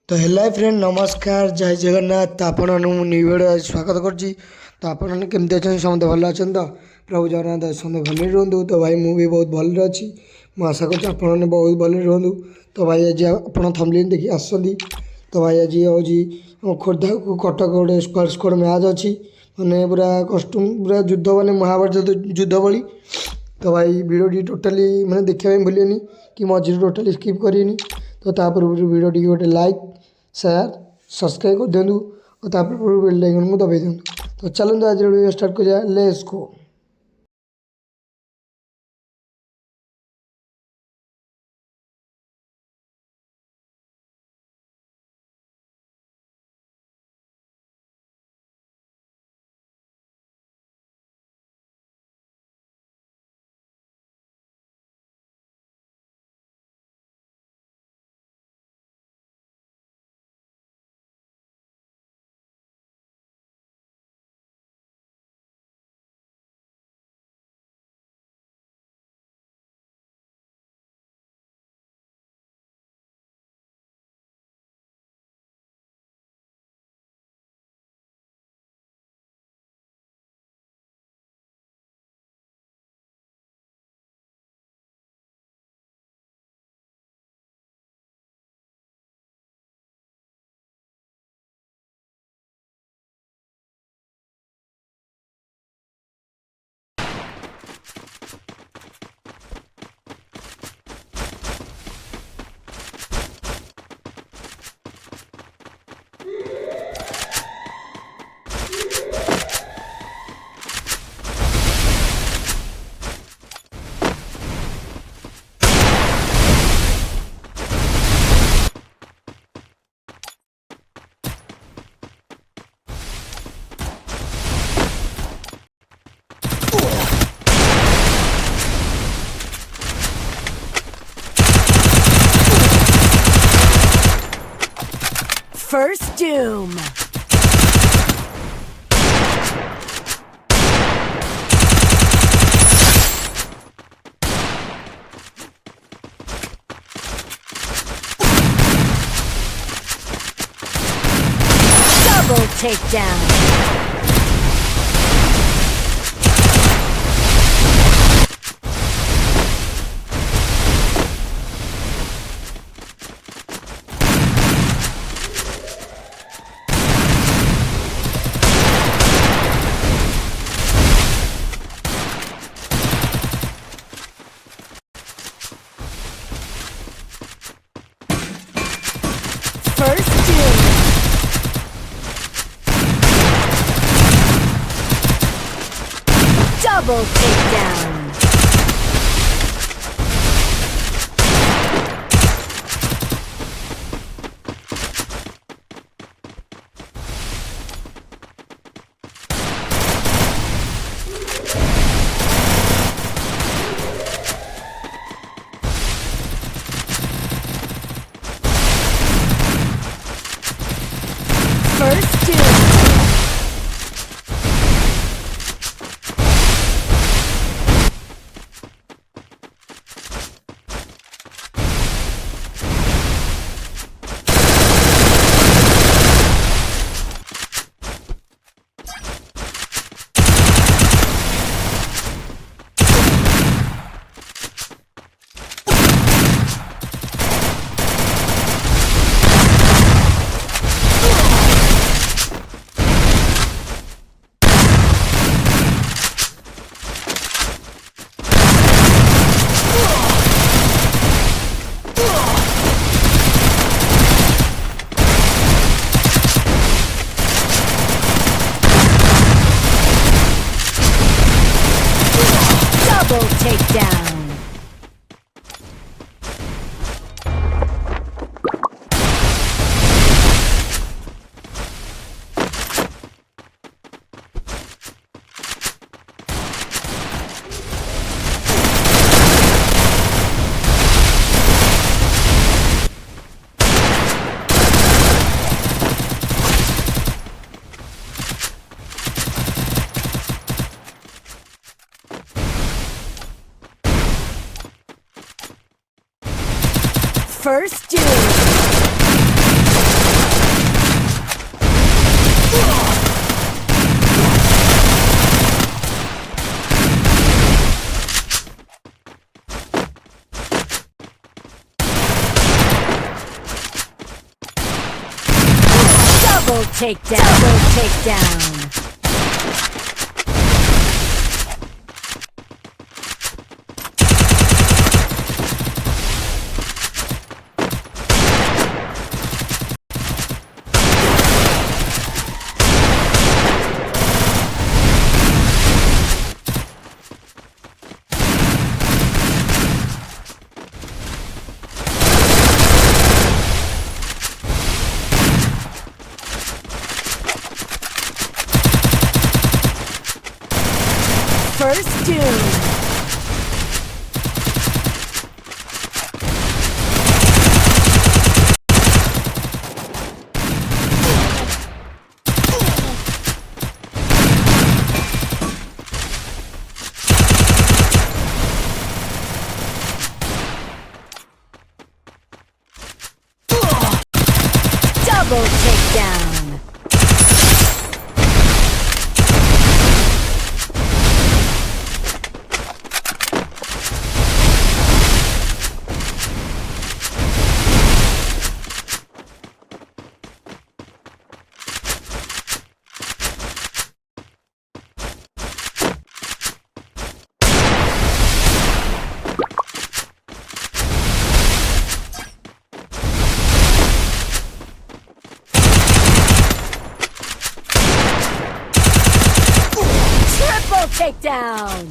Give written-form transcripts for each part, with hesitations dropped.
तो hello friend नमस्कार जय जगन्नाथ तो आपण न्यू वीडियो स्वागत करछि। तो आपण केमती अच्छा समझते भल अच्छा तो प्रभु जगन्नाथ समझते भले रुहतु। तो भाई मुझे बहुत भल अच्छी मुझे आशा कर बहुत भले रुहतु। तो भाई आज आप थमलिन देखिए आसती। तो भाई आज हूँ खोर्धा को कटक गोटे सुपर स्कोर मैच अच्छी मैंने पूरा कस्ट्यूम पूरा युद्ध मैंने महाभारत युद्ध भली। तो भाई भिडियो टोटाली मैंने देखा भूलेनि कि मझे टोटाली स्किप करेनि। तो पूर्व भिडियो गोटे लाइक शेयर सब्सक्राइब कर दिंतु और बेल आइकन को दबाई दिंतु। तो चलते आज वीडियो स्टार्ट करिया let's go. First Doom. Double takedown. First Doom. Double takedown. First Doom. Double takedown. Double takedown. First doom. Double takedown. Triple takedown.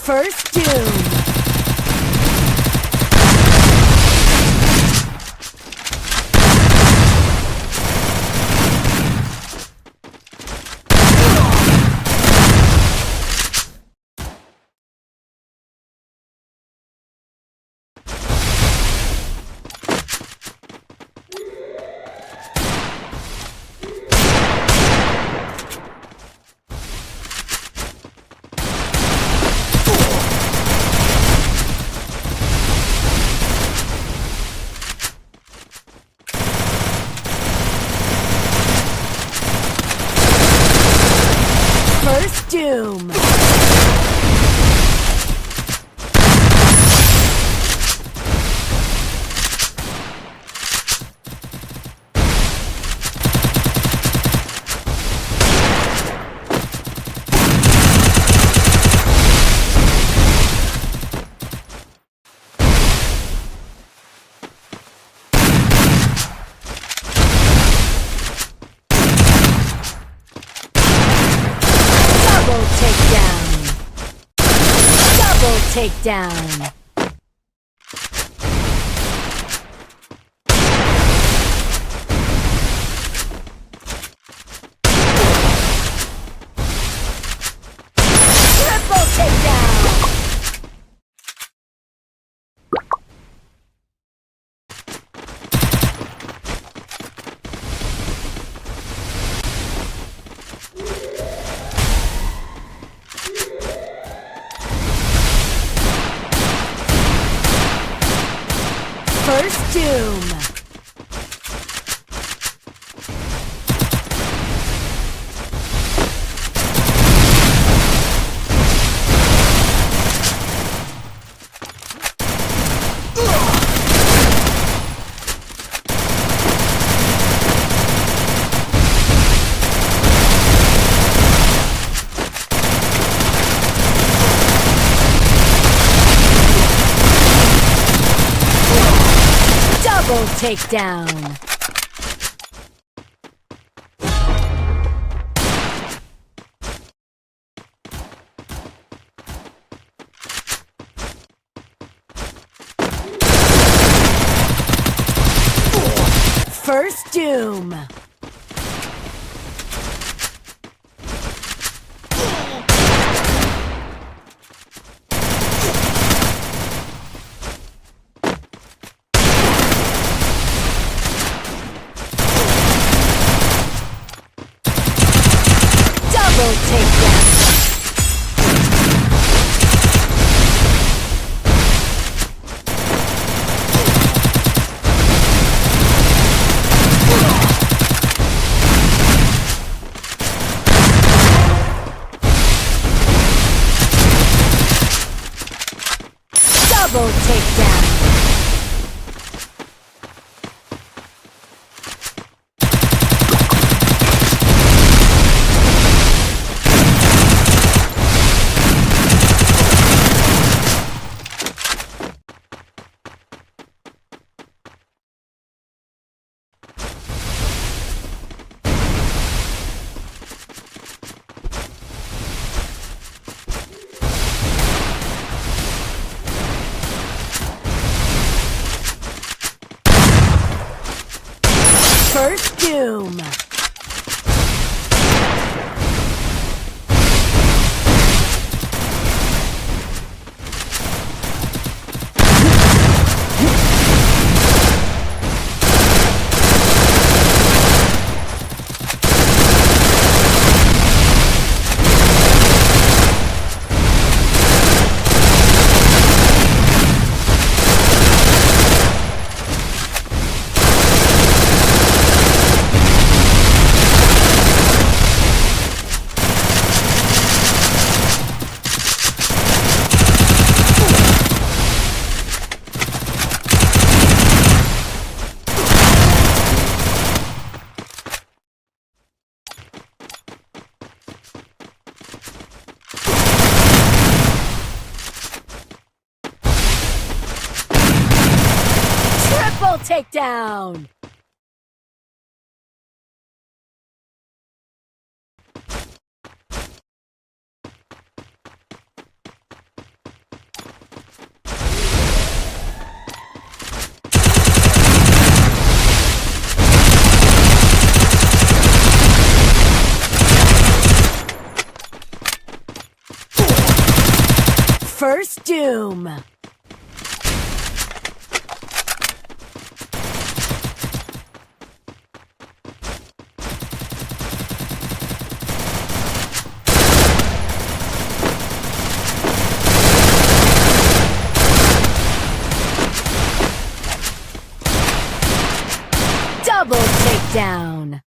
First doom. First doom. Double takedown. Double takedown. Triple takedown. First doom. Double takedown. First Doom. Double takedown. Double takedown. First Doom. Triple takedown. First Doom. Double takedown.